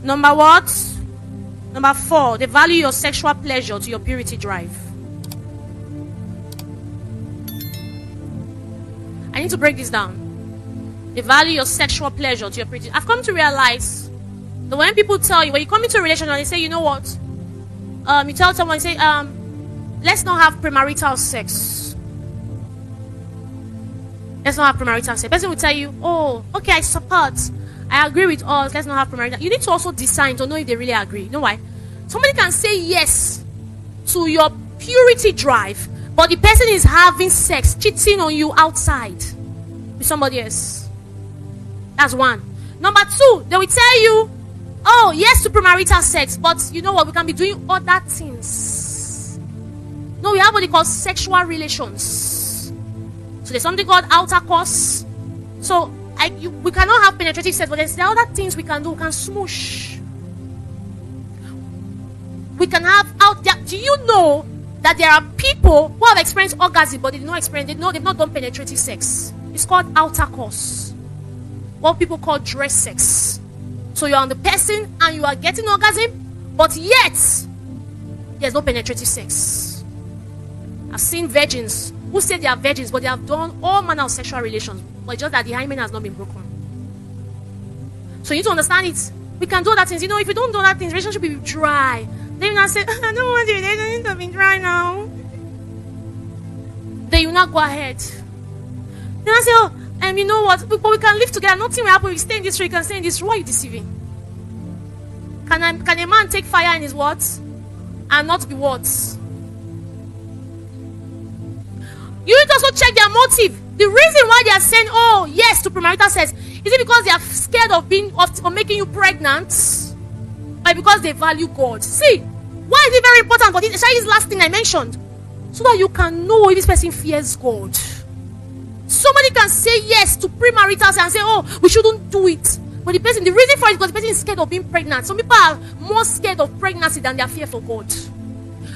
Number what? Number 4, they value your sexual pleasure to your purity drive. I need to break this down. They value your sexual pleasure to your purity. I've come to realize that when people tell you, when you come into a relationship and they say, you know what? You tell someone, you say, let's not have premarital sex. Let's not have premarital sex. The person will tell you, oh, okay, I support. I agree with us. Let's not have premarital. You need to also decide to know if they really agree. You know why? Somebody can say yes to your purity drive, but the person is having sex, cheating on you outside with somebody else. That's one. Number 2, they will tell you, oh, yes to premarital sex, but you know what? We can be doing other things. No, we have what they call sexual relations. So there's something called outer course. So we cannot have penetrative sex, but there's the other things we can do. We can smoosh. We can have out there. Do you know that there are people who have experienced orgasm, but they've not done penetrative sex? It's called outer course. What people call dress sex. So you're on the person and you are getting orgasm, but yet there's no penetrative sex. I've seen virgins who say they are virgins, but they have done all manner of sexual relations, but just that the hymen has not been broken. So you need to understand it. We can do other things. You know, if you don't do other things, relationship will be dry. Then you not say, I don't want the relationship to be dry now. Then you not go ahead. Then I say, oh, you know what? But we can live together. Nothing will happen. We stay in this room. You can stay in this room. Why are you deceiving? Can a man take fire in his words and not be what? You need to also check their motive. The reason why they are saying, oh, yes to premarital sex, is it because they are scared of making you pregnant? Or because they value God? See, why is it very important? But this last thing I mentioned, so that you can know if this person fears God. Somebody can say yes to premarital sex and say, oh, we shouldn't do it. But the reason for it is because the person is scared of being pregnant. Some people are more scared of pregnancy than their fear for God.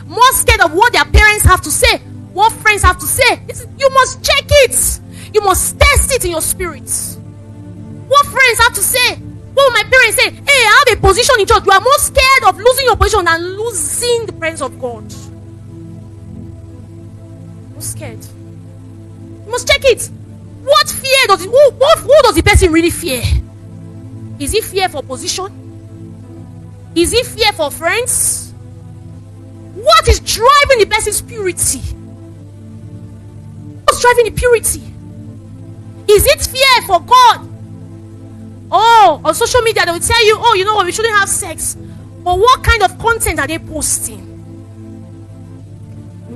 More scared of what their parents have to say, what friends have to say. You must check it. You must test it in your spirit. What friends have to say? What will my parents say? Hey, I have a position in church. You are more scared of losing your position than losing the presence of God. You're scared. You must check it. What fear does it? Who does the person really fear? Is he fear for position? Is he fear for friends? What is driving the person's purity? What's driving the purity? Is it fear for God? Oh, on social media they will tell you, oh, you know what, we shouldn't have sex. But what kind of content are they posting?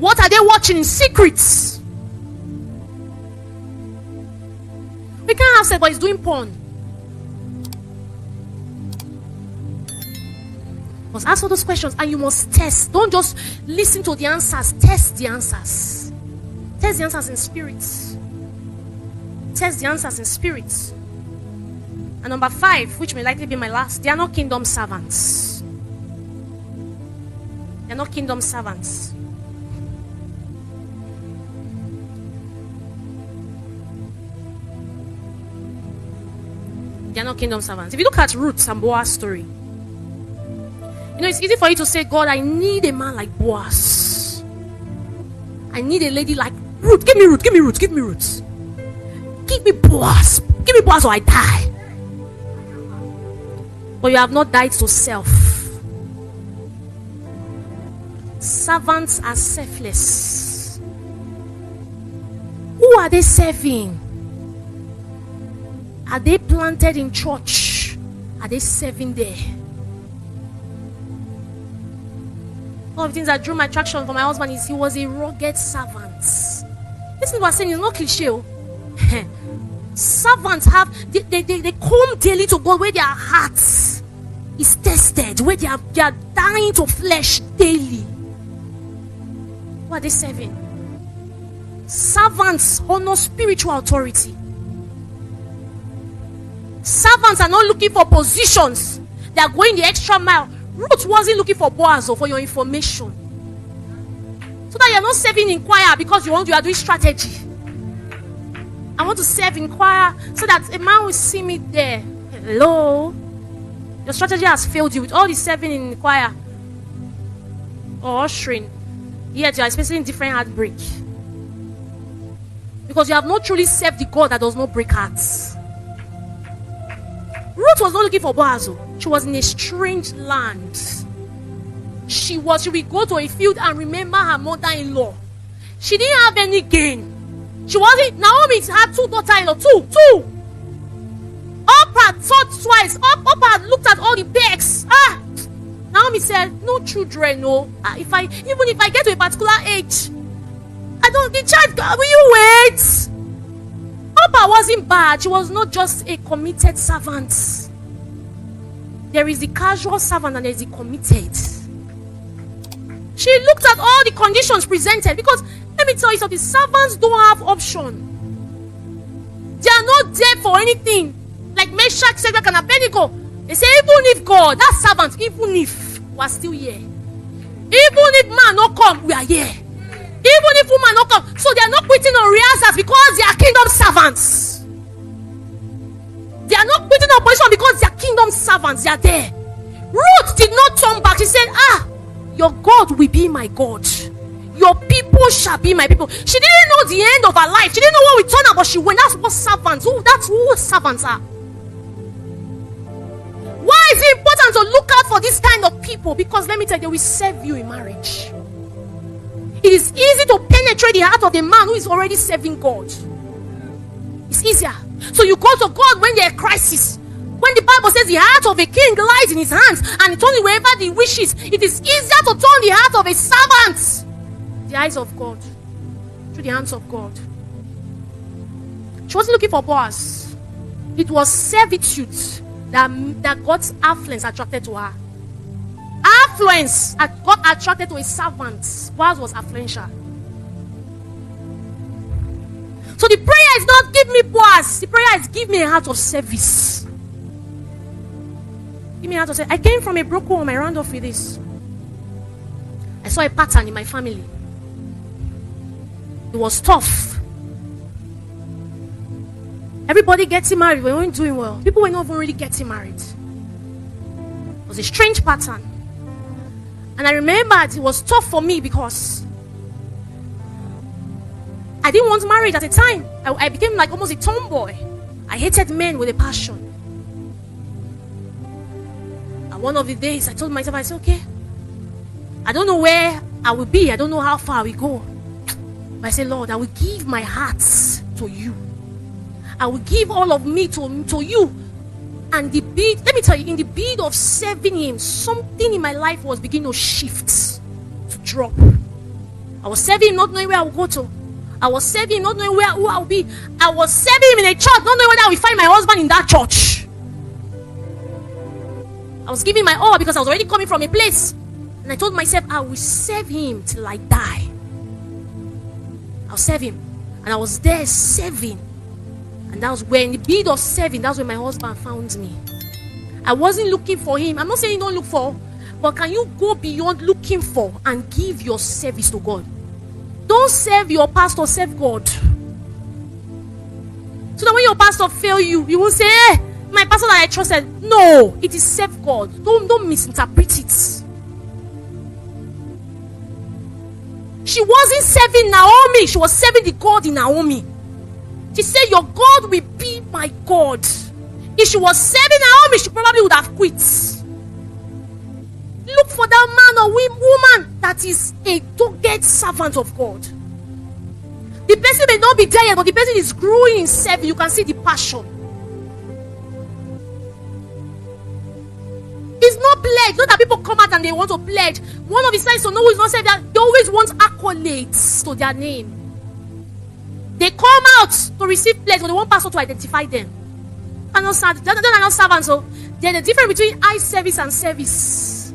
What are they watching in secrets? We can't have sex, but he's doing porn. You must ask all those questions and you must test. Don't just listen to the answers. Test the answers. Test the answers in spirit. Test the answers in spirit. And number 5, which may likely be my last, they are not kingdom servants. They are not kingdom servants. They are not kingdom servants. If you look at Ruth and Boaz's story, you know, it's easy for you to say, God, I need a man like Boaz. I need a lady like Ruth. Give me Ruth, give me Ruth, give me Ruth. Give me Boaz. Give me Boaz or I die. But you have not died to self. Servants are selfless. Who are they serving? Are they planted in church? Are they serving there? One of the things that drew my attraction for my husband is he was a rugged servant. This is what I'm saying, it's not cliche. Servants have, they come daily to God where their hearts is tested, where they are dying to flesh daily. What are they serving? Servants honor spiritual authority. Servants are not looking for positions. They are going the extra mile. Ruth wasn't looking for Boaz or for your information. So that you are not serving in choir because you are doing strategy. I want to serve in choir so that a man will see me there. Hello? You Your strategy has failed you with all the serving in the choir or ushering. Yet you are experiencing different heartbreak. Because you have not truly served the God that does not break hearts. Ruth was not looking for Boaz. She was in a strange land. She will go to a field and remember her mother-in-law. She didn't have any gain. She wasn't. Naomi had 2 daughters-in-law. Two. Oprah thought twice. Oprah looked at all the pigs. Naomi said, no children, no. Even if I get to a particular age, the child, will you wait? Oprah wasn't bad. She was not just a committed servant. There is the casual servant and there is the committed. She looked at all the conditions presented, because let me tell you something, servants don't have option. They are not there for anything. Like Meshach, Shadrach, and Abednego. They say, even if God, that servant, even if we are still here, even if man not come, we are here. Even if woman not come, so they are not quitting on rehearsals because they are kingdom servants. They are not quitting on position because they are kingdom servants. They are there. Ruth did not turn back. She said, your God will be my God. Your people shall be my people. She didn't know the end of her life. She didn't know what would turn out, but she went. That's what servants. That's who servants are. Why is it important to look out for this kind of people? Because let me tell you, they will serve you in marriage. It is easy to penetrate the heart of the man who is already serving God. It's easier. So you go to God when there's a crisis. When the Bible says the heart of a king lies in his hands and he turns it wherever he wishes, it is easier to turn the heart of a servant. The eyes of God. Through the hands of God. She wasn't looking for Boaz. It was servitude that God's affluence attracted to her. Affluence got attracted to a servant. Boaz was affluential. So the prayer is not give me Boaz. The prayer is give me a heart of service. Give me a heart of service. I came from a broken home. I round off with this. I saw a pattern in my family. It was tough. Everybody getting married. We weren't doing well. People were not even really getting married. It was a strange pattern. And I remembered it was tough for me because I didn't want marriage at the time. I became like almost a tomboy. I hated men with a passion. And one of the days I told myself, I said, okay, I don't know where I will be. I don't know how far I will go. But I said, Lord, I will give my heart to you. I will give all of me to you. And the bid, let me tell you, in the bid of serving him, something in my life was beginning to shift, to drop. I was serving him, not knowing where I would go to. I was serving him, not knowing who I would be. I was serving him in a church, not knowing whether I would find my husband in that church. I was giving my all because I was already coming from a place. And I told myself, I will serve him till I die. I'll serve him. And I was there serving. And that was when, in the bid of serving, that's when my husband found me. I wasn't looking for him. I'm not saying don't look for, but can you go beyond looking for and give your service to God? Don't serve your pastor, serve God. So that when your pastor fail you, you will say, hey, my pastor that I trusted. No, it is serve God. Don't misinterpret it. She wasn't serving Naomi. She was serving the God in Naomi. She said, your God will be my God. If she was serving Naomi, she probably would have quit. Look for that man or woman that is a dogged servant of God. The person may not be there yet, but the person is growing in serving. You can see the passion. It's not pledge. Not that people come out and they want to pledge. One of the signs to know who is not serving, they always want accolades to their name. They come out to receive pledge, but they want pastor to identify them. They're not servants. So there's a difference between eye service and service.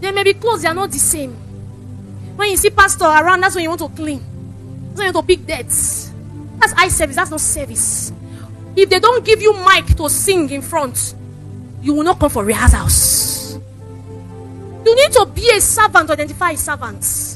They may be close, they are not the same. When you see pastor around, that's when you want to clean. That's when you want to pick debts. That's eye service, that's not service. If they don't give you mic to sing in front, you will not come for rehearsals. You need to be a servant to identify a servant.